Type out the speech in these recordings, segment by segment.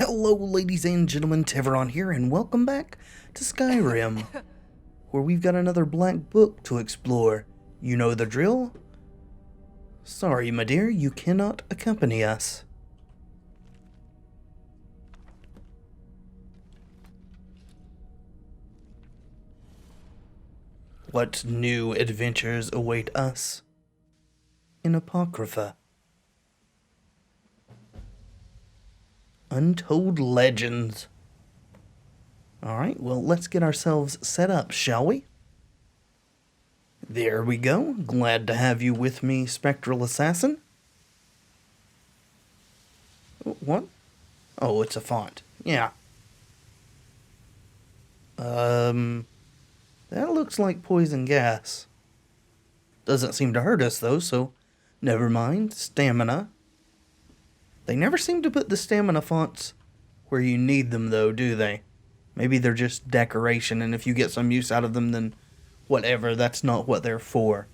Hello, ladies and gentlemen, Tevaron here, and welcome back to Skyrim, where we've got another black book to explore. You know the drill? Sorry, my dear, you cannot accompany us. What new adventures await us in Apocrypha? Untold Legends. Alright, well, let's get ourselves set up, shall we? There we go. Glad to have you with me, Spectral Assassin. What? Oh, it's a font. Yeah. That looks like poison gas. Doesn't seem to hurt us, though, so never mind. Stamina. They never seem to put the stamina fonts where you need them, though, do they? Maybe they're just decoration, and if you get some use out of them, then whatever, that's not what they're for.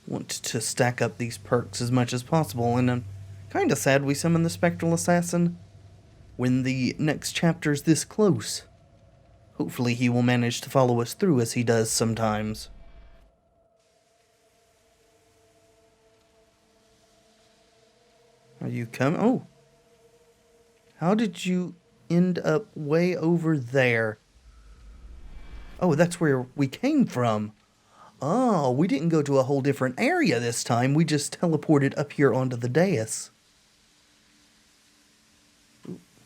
Want to stack up these perks as much as possible, and I'm kinda sad we summon the Spectral Assassin when the next chapter's this close. Hopefully he will manage to follow us through as he does sometimes. Are you coming? Oh. How did you end up way over there? Oh, that's where we came from. Oh, we didn't go to a whole different area this time. We just teleported up here onto the dais.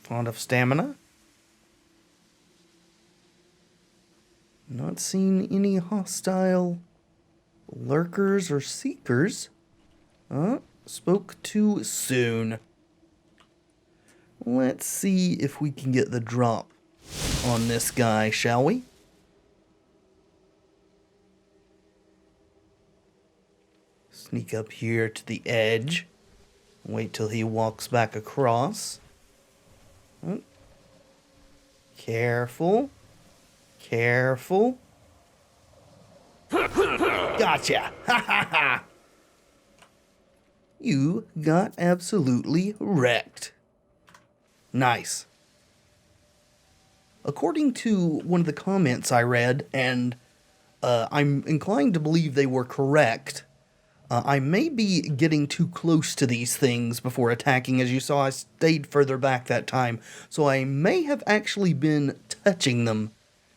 Font of stamina. Not seen any hostile lurkers or seekers. Spoke too soon. Let's see if we can get the drop on this guy, shall we? Sneak up here to the edge. Wait till he walks back across. Careful. Careful. Gotcha! Ha ha ha! You got absolutely wrecked. Nice. According to one of the comments I read, and I'm inclined to believe they were correct, I may be getting too close to these things before attacking. As you saw, I stayed further back that time, so I may have actually been touching them,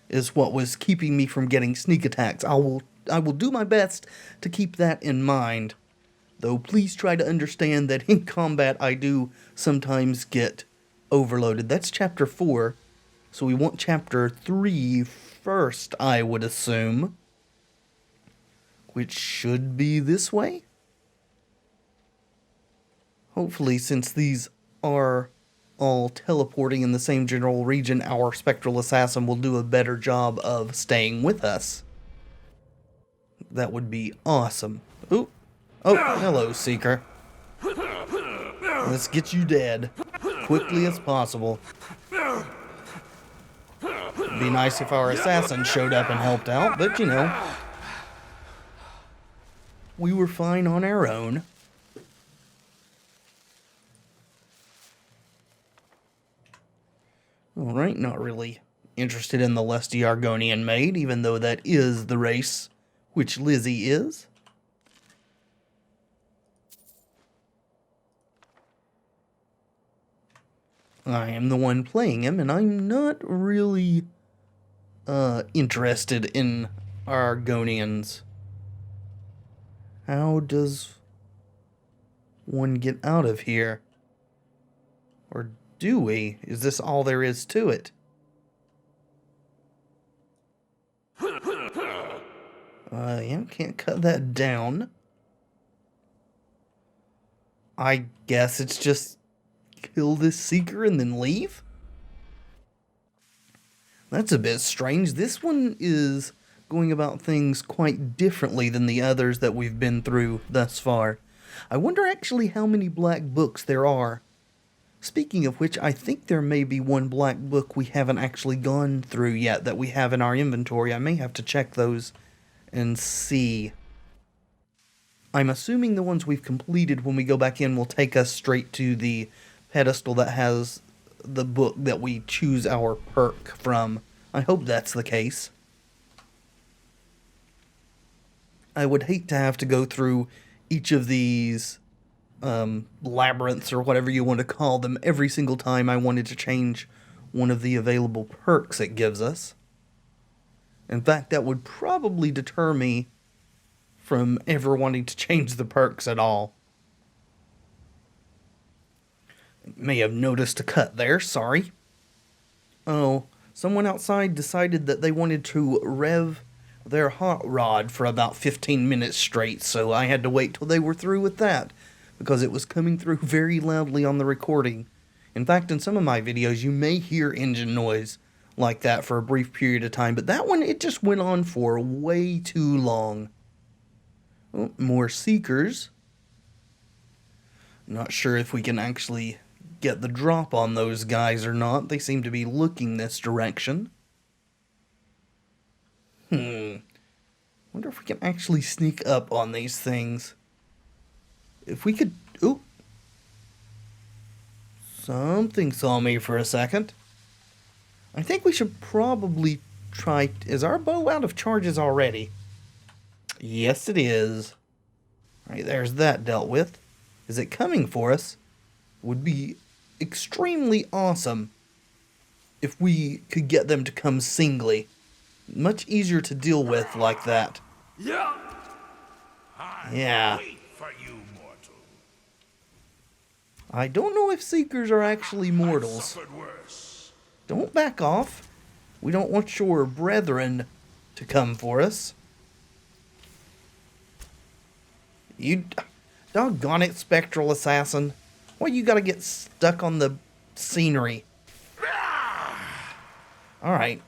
is what was keeping me from getting sneak attacks. I will do my best to keep that in mind. Though please try to understand that in combat I do sometimes get overloaded. That's chapter 4, so we want chapter 3 first, I would assume. Which should be this way? Hopefully, since these are all teleporting in the same general region, our Spectral Assassin will do a better job of staying with us. That would be awesome. Ooh. Oh, hello, Seeker. Let's get you dead. Quickly as possible. It'd be nice if our assassin showed up and helped out, but you know, we were fine on our own. Alright, not really interested in the lusty Argonian maid, even though that is the race which Lizzie is. I am the one playing him, and I'm not really interested in Argonians. How does one get out of here? Or do we? Is this all there is to it? Yeah, can't cut that down. I guess it's just kill this Seeker and then leave? That's a bit strange. This one is going about things quite differently than the others that we've been through thus far. I wonder actually how many black books there are. Speaking of which, I think there may be one black book we haven't actually gone through yet that we have in our inventory. I may have to check those and see. I'm assuming the ones we've completed when we go back in will take us straight to the pedestal that has the book that we choose our perk from. I hope that's the case. I would hate to have to go through each of these labyrinths or whatever you want to call them every single time I wanted to change one of the available perks it gives us. In fact, that would probably deter me from ever wanting to change the perks at all. May have noticed a cut there, sorry. Oh, someone outside decided that they wanted to rev their hot rod for about 15 minutes straight, so I had to wait till they were through with that, because it was coming through very loudly on the recording. In fact, in some of my videos, you may hear engine noise like that for a brief period of time, but that one, it just went on for way too long. Oh, more seekers. Not sure if we can actually get the drop on those guys or not. They seem to be looking this direction. Wonder if we can actually sneak up on these things. If we could... Ooh. Something saw me for a second. I think we should probably try... Is our bow out of charges already? Yes, it is. Alright, there's that dealt with. Is it coming for us? Would be extremely awesome if we could get them to come singly. Much easier to deal with like that. Yeah. Wait for you, mortal. I don't know if Seekers are actually mortals. Don't back off. We don't want your brethren to come for us. You... Doggone it, Spectral Assassin. Why you gotta get stuck on the scenery? Alright.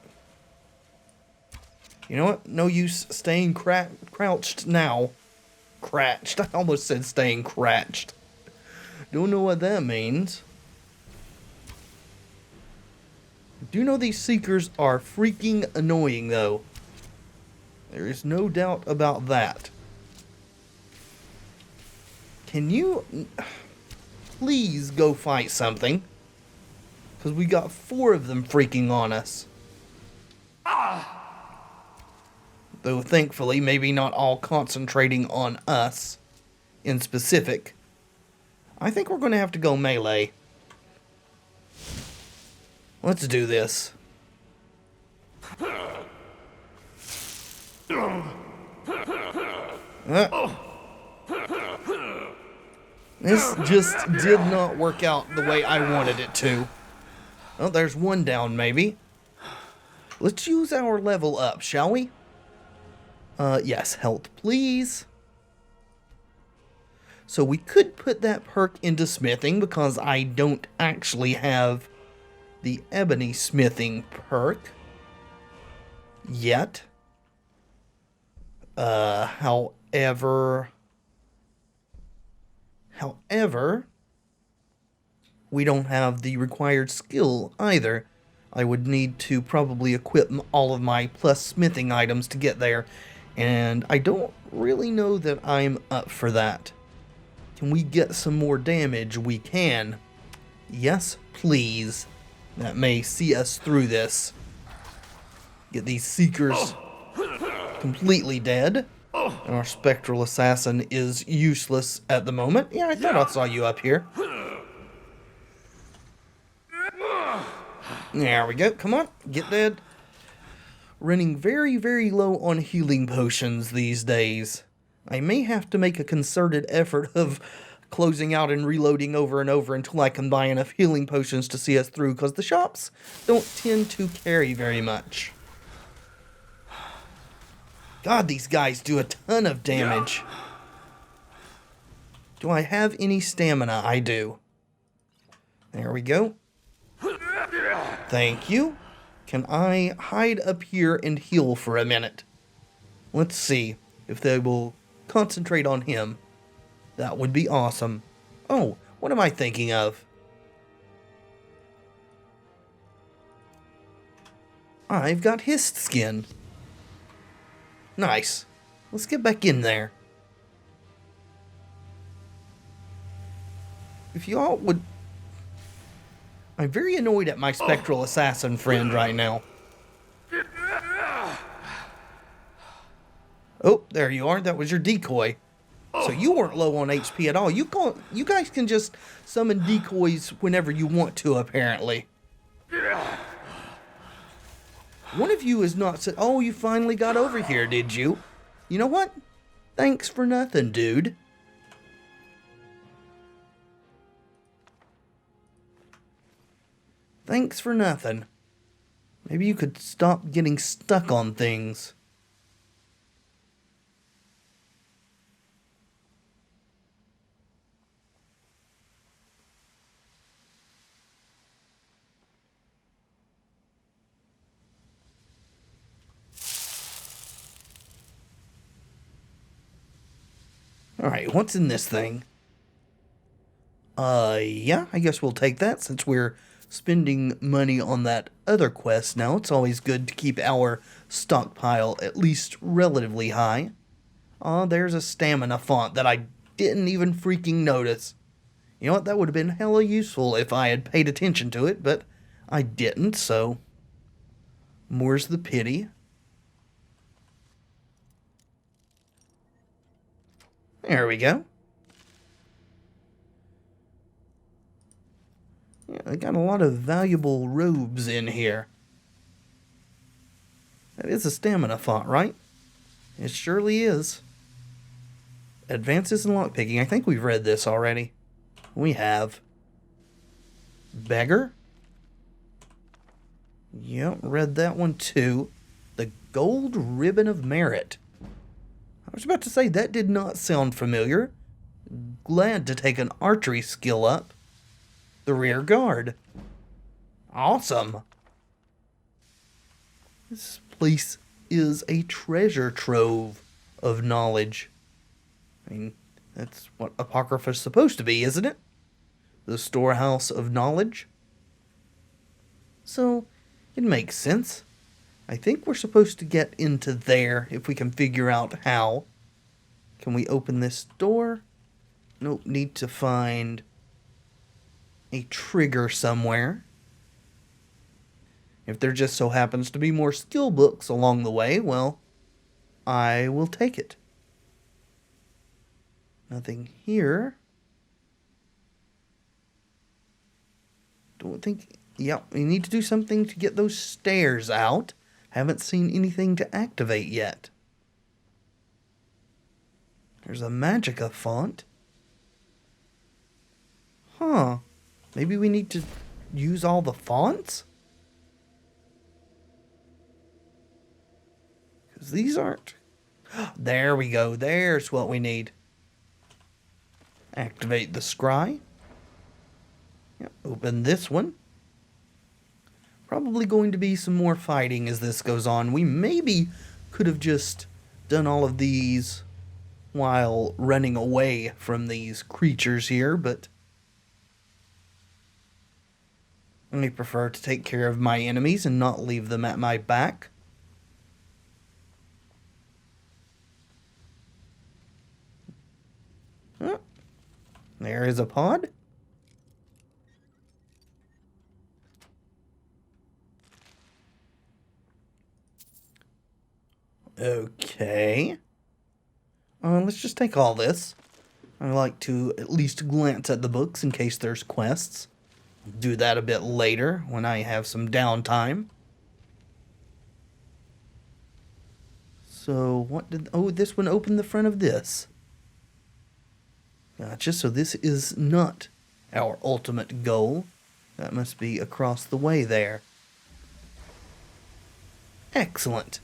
You know what? No use staying crouched now. Cratched. I almost said staying cratched. Don't know what that means. Do know these Seekers are freaking annoying, though. There is no doubt about that. Can you please go fight something? Because we got 4 of them freaking on us. Though thankfully, maybe not all concentrating on us in specific. I think we're going to have to go melee. Let's do this. This just did not work out the way I wanted it to. Oh, there's one down, maybe. Let's use our level up, shall we? Yes, health, please. So we could put that perk into smithing because I don't actually have the ebony smithing perk yet. However, we don't have the required skill either. I would need to probably equip all of my plus smithing items to get there, and I don't really know that I'm up for that. Can we get some more damage? We can. Yes, please. That may see us through this. Get these Seekers completely dead. And our Spectral Assassin is useless at the moment. Yeah, I thought I saw you up here. There we go. Come on, get dead. Running very, very low on healing potions these days. I may have to make a concerted effort of closing out and reloading over and over until I can buy enough healing potions to see us through, because the shops don't tend to carry very much. God, these guys do a ton of damage. Do I have any stamina? I do. There we go. Thank you. Can I hide up here and heal for a minute? Let's see if they will concentrate on him. That would be awesome. Oh, what am I thinking of? I've got hist skin. Nice. Let's get back in there. If you all would... I'm very annoyed at my spectral assassin friend right now. Oh, there you are. That was your decoy. So you weren't low on HP at all. You guys can just summon decoys whenever you want to, apparently. One of you is not... Oh, you finally got over here, did you? You know what? Thanks for nothing, dude. Thanks for nothing. Maybe you could stop getting stuck on things. Alright, what's in this thing? Yeah, I guess we'll take that since we're spending money on that other quest now. It's always good to keep our stockpile at least relatively high. Oh, there's a stamina font that I didn't even freaking notice. You know what, that would have been hella useful if I had paid attention to it, but I didn't, so... More's the pity. There we go. Yeah, they got a lot of valuable robes in here. That is a stamina font, right? It surely is. Advances in lockpicking. I think we've read this already. We have. Beggar? Yep, read that one too. The Gold Ribbon of Merit. I was about to say, that did not sound familiar. Glad to take an archery skill up. The Rear Guard. Awesome. This place is a treasure trove of knowledge. I mean, that's what Apocrypha's supposed to be, isn't it? The storehouse of knowledge. So, it makes sense. I think we're supposed to get into there if we can figure out how. Can we open this door? Nope, need to find a trigger somewhere. If there just so happens to be more skill books along the way, well, I will take it. Nothing here. Don't think... Yep, we need to do something to get those stairs out. Haven't seen anything to activate yet. There's a Magicka font. Huh. Maybe we need to use all the fonts? Because these aren't... There we go. There's what we need. Activate the scry. Yep, open this one. Probably going to be some more fighting as this goes on. We maybe could have just done all of these while running away from these creatures here, but I prefer to take care of my enemies and not leave them at my back. Oh, there is a pod. Okay. Let's just take all this. I like to at least glance at the books in case there's quests. I'll do that a bit later when I have some downtime. So, what did... Oh, this one opened the front of this. Gotcha, so this is not our ultimate goal. That must be across the way there. Excellent.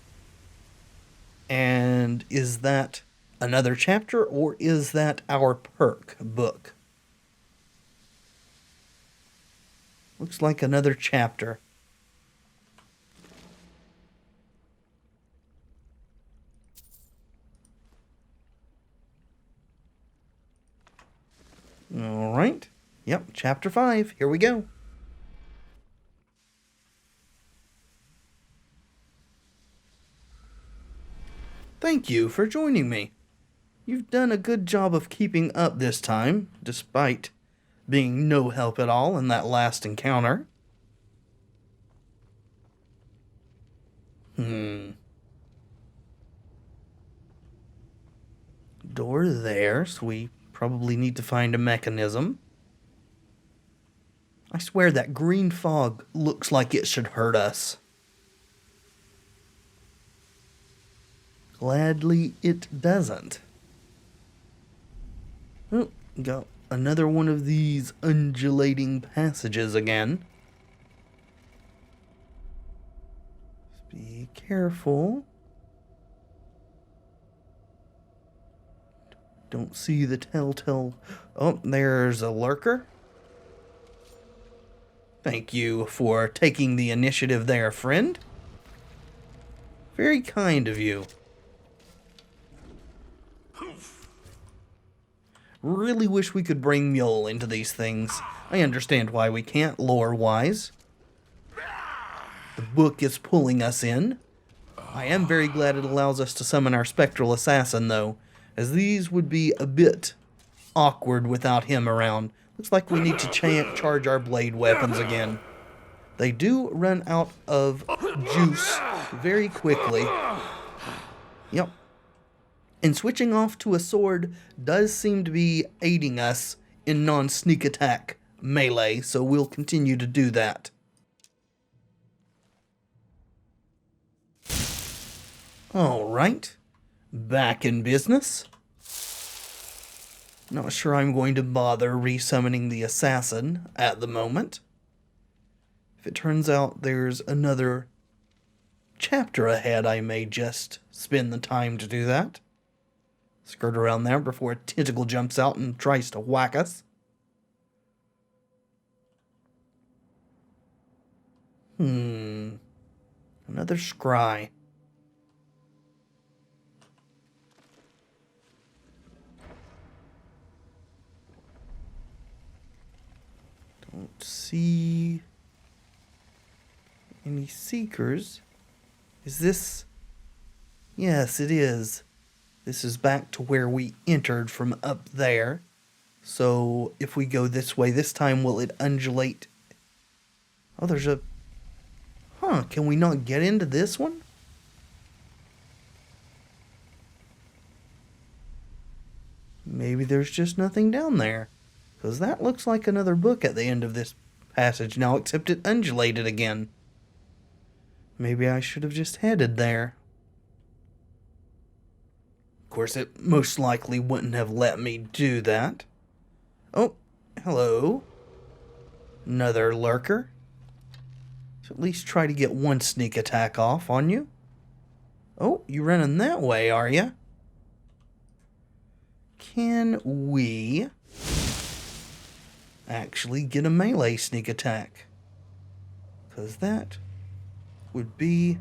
And is that another chapter, or is that our perk book? Looks like another chapter. All right. Yep, chapter 5. Here we go. Thank you for joining me. You've done a good job of keeping up this time, despite being no help at all in that last encounter. Door there, so we probably need to find a mechanism. I swear that green fog looks like it should hurt us. Gladly it doesn't. Oh, got another one of these undulating passages again. Just be careful. Don't see the telltale... Oh, there's a lurker. Thank you for taking the initiative there, friend. Very kind of you. Really wish we could bring Mule into these things. I understand why we can't, lore-wise. The book is pulling us in. I am very glad it allows us to summon our spectral assassin, though, as these would be a bit awkward without him around. Looks like we need to charge our blade weapons again. They do run out of juice very quickly. Yep. And switching off to a sword does seem to be aiding us in non-sneak attack melee, so we'll continue to do that. Alright. Back in business. Not sure I'm going to bother resummoning the assassin at the moment. If it turns out there's another chapter ahead, I may just spend the time to do that. Skirt around there before a tentacle jumps out and tries to whack us. Another scry. Don't see any seekers. Is this... Yes, it is. This is back to where we entered from up there. So if we go this way, this time will it undulate? Oh, there's a... Huh, can we not get into this one? Maybe there's just nothing down there. Because that looks like another book at the end of this passage now, except it undulated again. Maybe I should have just headed there. Of course, it most likely wouldn't have let me do that. Oh, hello. Another lurker. So at least try to get one sneak attack off on you. Oh, you running that way, are you? Can we actually get a melee sneak attack? Because that would be...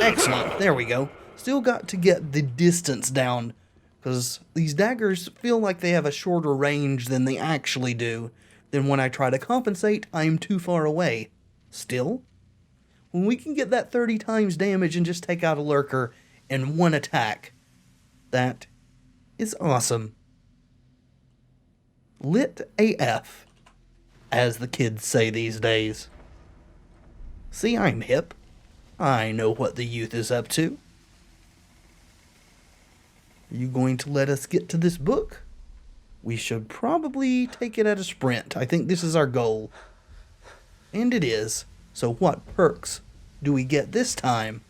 excellent. There we go. Still got to get the distance down, because these daggers feel like they have a shorter range than they actually do. Then when I try to compensate, I'm too far away. Still, when we can get that 30 times damage and just take out a lurker in one attack, that is awesome. Lit AF, as the kids say these days. See, I'm hip. I know what the youth is up to. Are you going to let us get to this book? We should probably take it at a sprint. I think this is our goal. And it is. So what perks do we get this time?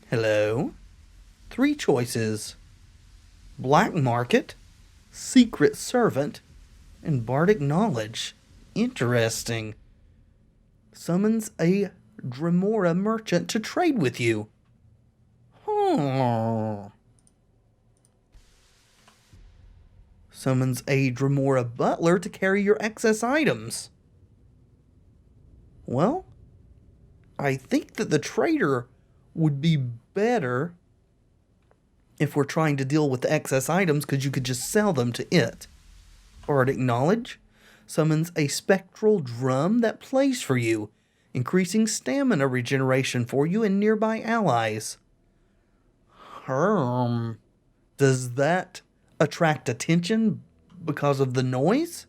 Hello? 3 choices. Black Market, Secret Servant, and Bardic Knowledge. Interesting. Summons a Dremora merchant to trade with you. Summons a Dremora butler to carry your excess items. Well, I think that the trader would be better if we're trying to deal with the excess items, because you could just sell them to it. Bardic Knowledge summons a spectral drum that plays for you, increasing stamina regeneration for you and nearby allies. Does that attract attention because of the noise?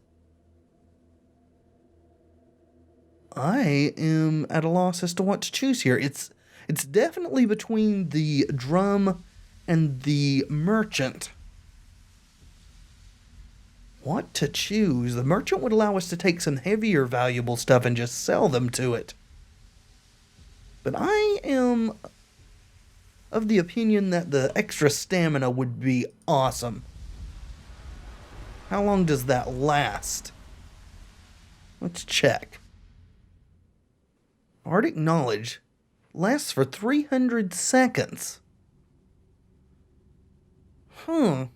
I am at a loss as to what to choose here. It's definitely between the drum and the merchant. What to choose? The merchant would allow us to take some heavier valuable stuff and just sell them to it. But I am of the opinion that the extra stamina would be awesome. How long does that last? Let's check. Arctic knowledge lasts for 300 seconds. I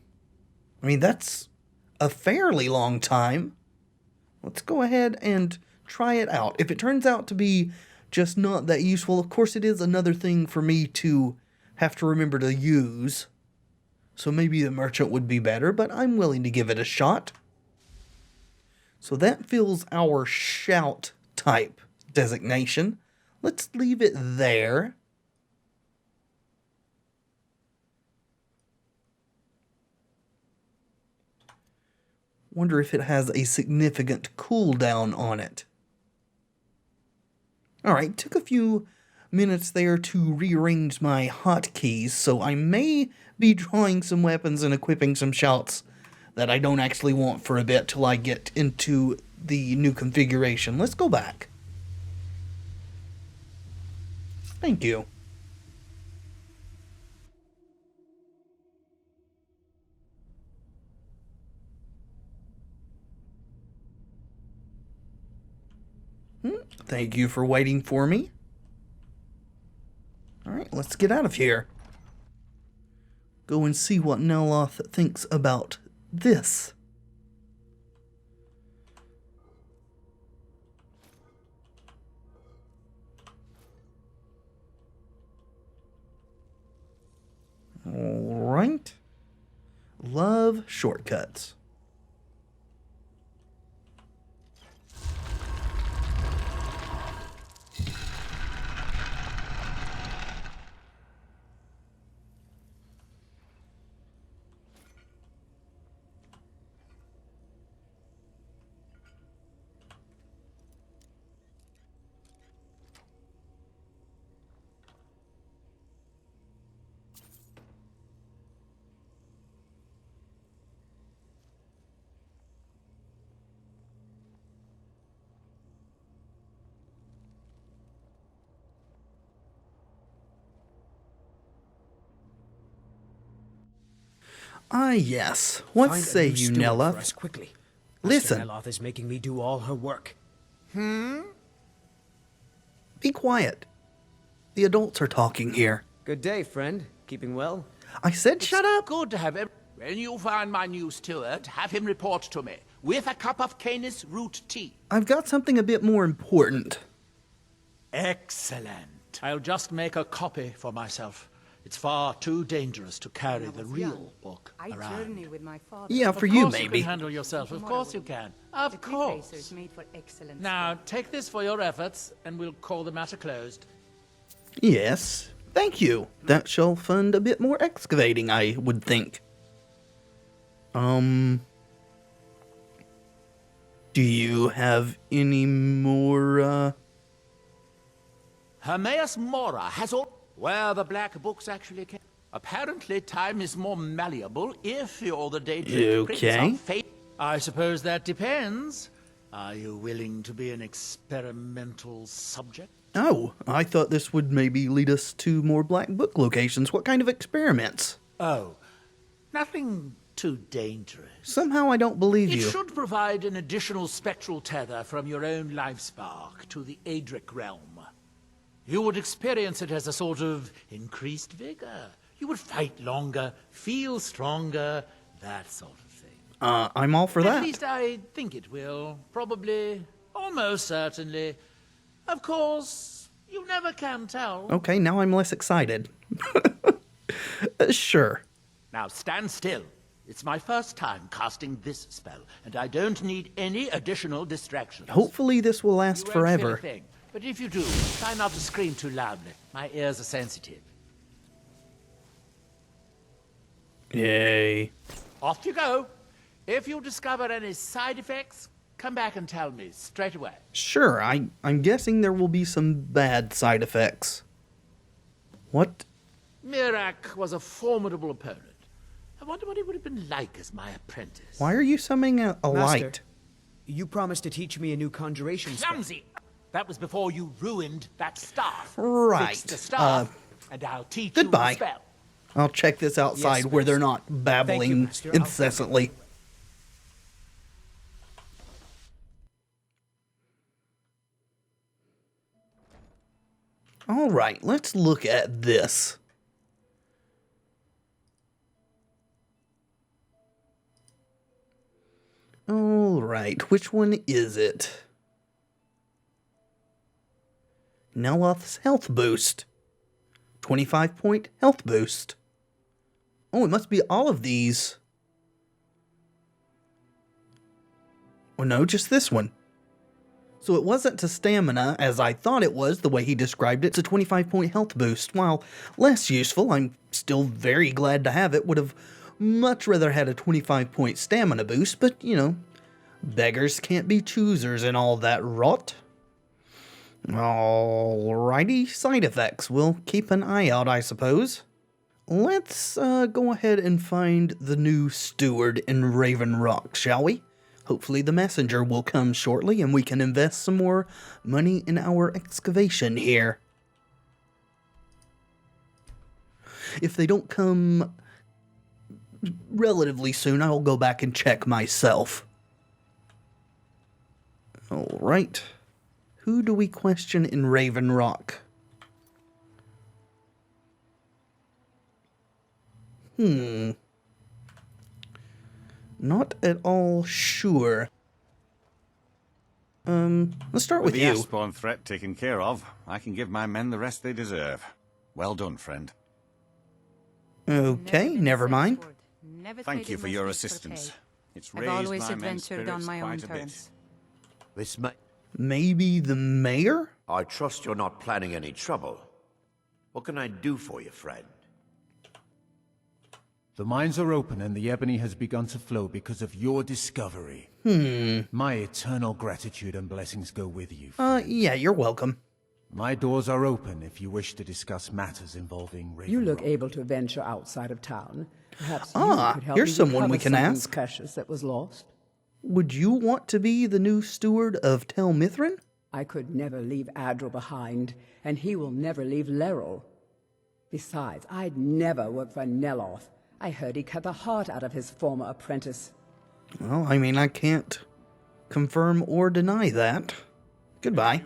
mean, that's a fairly long time. Let's go ahead and try it out. If it turns out to be just not that useful, of course it is another thing for me to have to remember to use. So maybe the merchant would be better, but I'm willing to give it a shot. So that fills our shout type designation. Let's leave it there. Wonder if it has a significant cooldown on it. Alright, took a few minutes there to rearrange my hotkeys, so I may be drawing some weapons and equipping some shouts that I don't actually want for a bit till I get into the new configuration. Let's go back. Thank you. Thank you for waiting for me. Alright, let's get out of here. Go and see what Neloth thinks about this. Alright. Love shortcuts. Ah, yes. What Find say a new you, steward Nella? for us quickly. Listen. Master Neloth is making me do all her work. Be quiet. The adults are talking here. Good day, friend. Keeping well? I said shut up. Good to have him. When you find my new steward, have him report to me, with a cup of Canis root tea. I've got something a bit more important. Excellent. I'll just make a copy for myself. It's far too dangerous to carry the real book I around. journey with my father. Yeah, for Of you, course maybe. You can handle yourself. Of course you can. The Of quick course. racer is made for excellence. Now, take this for your efforts, and we'll call the matter closed. Yes. Thank you. That shall fund a bit more excavating, I would think. Do you have any more, Hermaeus Mora has all... Where the black books actually came. Apparently, time is more malleable if you're the daydream prince Okay. of fate. I suppose that depends. Are you willing to be an experimental subject? Oh, I thought this would maybe lead us to more black book locations. What kind of experiments? Oh, nothing too dangerous. Somehow I don't believe It you. should provide an additional spectral tether from your own life spark to the Adric realm. You would experience it as a sort of increased vigor. You would fight longer, feel stronger, that sort of thing. I'm all for At that. least I think it will. Probably. Almost certainly. Of course, you never can tell. Okay, now I'm less excited. Sure. Now stand still. It's my first time casting this spell, and I don't need any additional distractions. Hopefully this will You last won't feel a forever. thing, but if you do, try not to scream too loudly. My ears are sensitive. Yay. Off you go. If you discover any side effects, come back and tell me straight away. Sure, I'm guessing there will be some bad side effects. What? Mirak was a formidable opponent. I wonder what he would have been like as my apprentice. Why are you summoning a Master, light? you promised to teach me a new conjuration spell. Clumsy! That was before you ruined that staff. Right. Fix the staff, and I'll teach goodbye. you the spell. I'll check this outside Yes, where they're Master. not babbling Master. I'll incessantly. All right, let's look at this. All right, which one is it? Neloth's health boost. 25-point health boost. Oh, it must be all of these. Oh no, just this one. So it wasn't to stamina, as I thought it was, the way he described it. It's a 25-point health boost. While less useful, I'm still very glad to have it. Would have much rather had a 25-point stamina boost, but, you know, beggars can't be choosers and all that rot. Alrighty, side effects. We'll keep an eye out, I suppose. Let's go ahead and find the new steward in Raven Rock, shall we? Hopefully the messenger will come shortly and we can invest some more money in our excavation here. If they don't come relatively soon, I'll go back and check myself. Alright. Who do we question in Raven Rock? Not at all sure. Let's start with the you. Aspawn threat taken care of, I can give my men the rest they deserve. Well done, friend. Okay, never mind. Thank you for your assistance. It's I've raised always my men's adventured on spirits my own quite a bit. terms. This may... Maybe the mayor? I trust you're not planning any trouble. What can I do for you, friend? The mines are open and the ebony has begun to flow because of your discovery. My eternal gratitude and blessings go with you. Yeah, you're welcome. My doors are open if you wish to discuss matters involving Raven You look Rock. able to venture outside of town. Perhaps you could help here's me someone we recover can something ask. precious that was lost. Would you want to be the new steward of Tel Mithrin? I could never leave Adril behind, and he will never leave Leril. Besides, I'd never work for Neloth. I heard he cut the heart out of his former apprentice. Well, I mean, I can't confirm or deny that. Goodbye.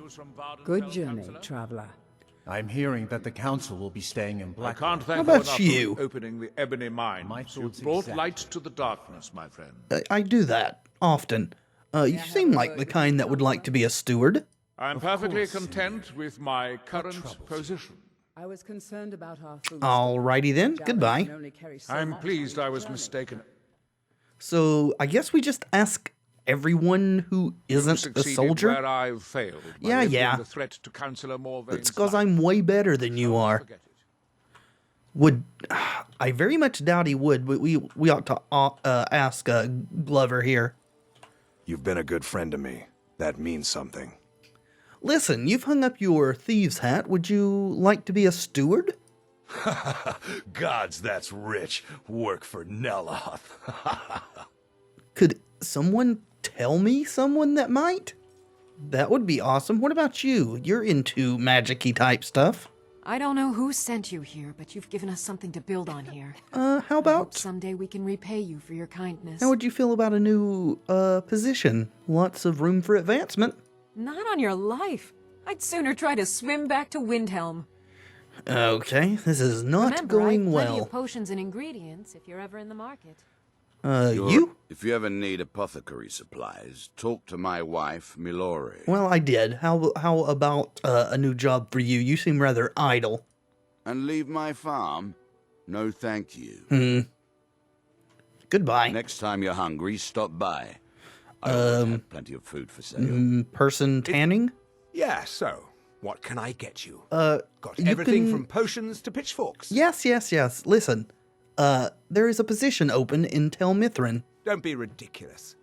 Good journey, traveler. I'm hearing that the council will be staying in I Black. can't thank How about enough you? for opening the ebony mine. My You've thoughts brought exact. light to the darkness, my friend. I do that often. You seem like the kind that would like to be a steward. I'm perfectly content with my current position. I was concerned about our food. Alrighty then, Jabba goodbye. can only carry so I'm much pleased on I his was journey. mistaken. So, I guess we just ask everyone who isn't a Succeeded soldier? where I've failed. by Yeah, lifting yeah. The threat to Councillor Morvane's It's because life. I'm way better than you are. Forget it. Would I very much doubt he would, but we ought to ask Glover here. You've been a good friend to me. That means something. Listen, you've hung up your thieves' hat. Would you like to be a steward? Gods, that's rich. Work for Neloth. Could someone tell me someone that might? That would be awesome. What about you? You're into magic-y type stuff. I don't know who sent you here, but you've given us something to build on here. How I hope about... someday we can repay you for your kindness. How would you feel about a new, position? Lots of room for advancement. Not on your life. I'd sooner try to swim back to Windhelm. Okay, this is not Remember, going I've plenty well. of potions and ingredients if you're ever in the market. You? If you ever need apothecary supplies, talk to my wife, Milori. Well, I did. How about a new job for you? You seem rather idle. And leave my farm? No, thank you. Goodbye. Next time you're hungry, stop by. I always have plenty of food for sale. Person tanning? Yeah, so, what can I get you? Got Everything can... from potions to pitchforks. Yes. Listen, there is a position open in Tel Mithrin. Don't be ridiculous.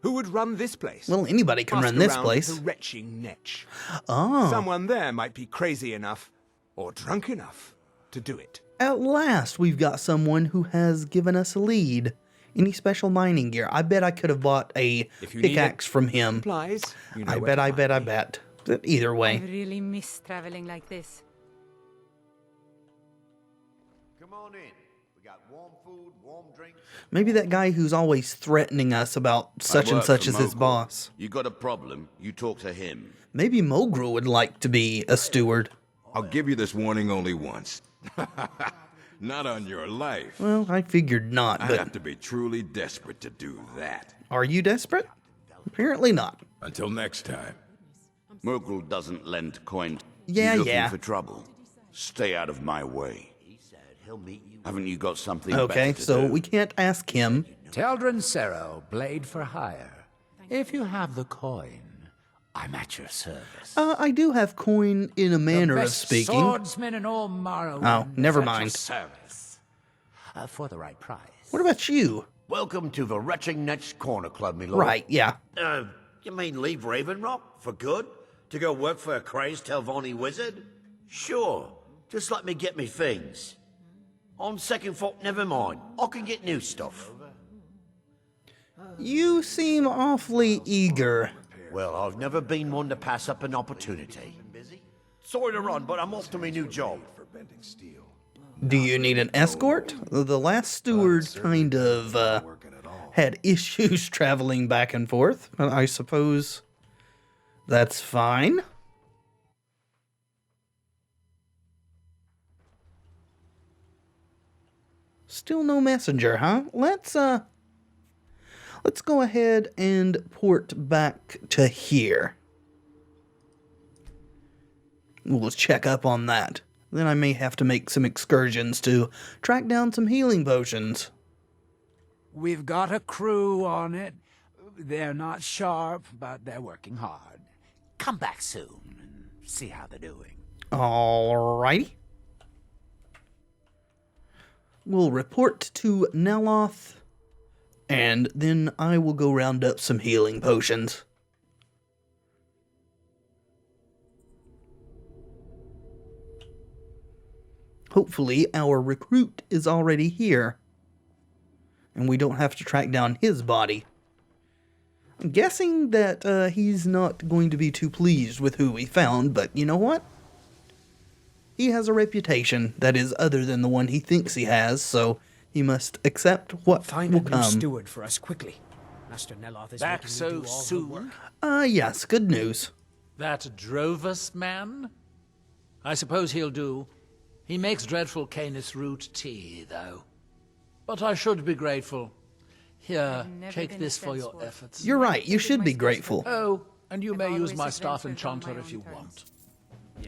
Who would run this place? Well, anybody can run this place. The retching Netch. Oh. Someone there might be crazy enough, or drunk enough, to do it. At last, we've got someone who has given us a lead. Any special mining gear? I bet I could have bought a pickaxe from him. Supplies, you know I bet. But either way. I really miss traveling like this. Come on in. We got warm food, warm drinks. Maybe that guy who's always threatening us about such and such is his boss. You got a problem, you talk to him. Maybe Mogul would like to be a steward. I'll give you this warning only once. Not on your life. Well, I figured not, I'd but... have to be truly desperate to do that. Are you desperate? Apparently not. Until next time. Mogul doesn't lend coin. Yeah, You looking yeah. for trouble? Stay out of my way. Haven't you got something Okay, better to so do? we can't ask him. Teldrin Sero, blade for hire. If you have the coin, I'm at your service. I do have coin in a manner of Best speaking. swordsman in all Morrowind. Oh, never is at your mind. service. For the right price. What about you? Welcome to the Retching Netch Corner Club, me lord. Right, yeah. You mean leave Raven Rock for good? To go work for a crazed Telvanni wizard? Sure. Just let me get me things. On second thought, never mind. I can get new stuff. You seem awfully eager. Well, I've never been one to pass up an opportunity. Sorry to run, but I'm off to my new job. Do you need an escort? The last steward kind of had issues traveling back and forth. I suppose that's fine. Still no messenger, huh? Let's go ahead and port back to here. We'll check up on that. Then I may have to make some excursions to track down some healing potions. We've got a crew on it. They're not sharp, but they're working hard. Come back soon and see how they're doing. Alrighty. We'll report to Neloth, and then I will go round up some healing potions. Hopefully our recruit is already here, and we don't have to track down his body. I'm guessing that he's not going to be too pleased with who we found, but you know what? He has a reputation that is other than the one he thinks he has, so he must accept what Find will a new come. steward for us quickly. Master Neloth is Back making so me do all the soon? work. Yes, good news. That Drovus man? I suppose he'll do. He makes dreadful Canis root tea, though. But I should be grateful. Here, take this for your efforts. You're right, you should be grateful. Oh, and you may use my staff enchanter if you want.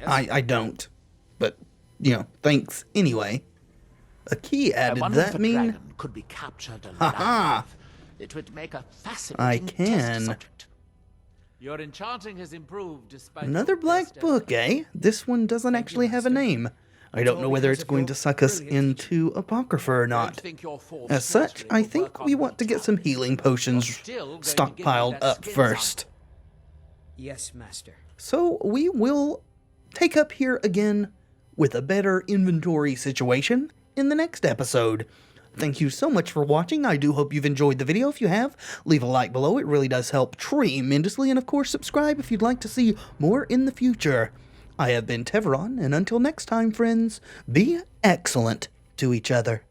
I don't. But, you know, thanks anyway. A key I added, wonder if that a mean? dragon could be captured alive. Ha-ha! It would make a fascinating I test can. subject. Your enchanting has improved despite Another your black best book, eh? This one doesn't actually have a name. I don't know whether it's going to suck us into Apocrypha or not. As such, I think we want to get some healing potions stockpiled up first. Yes, Master. So we will take up here again with a better inventory situation in the next episode. Thank you so much for watching. I do hope you've enjoyed the video. If you have, leave a like below. It really does help tremendously. And of course, subscribe if you'd like to see more in the future. I have been Tevaron, and until next time, friends, be excellent to each other.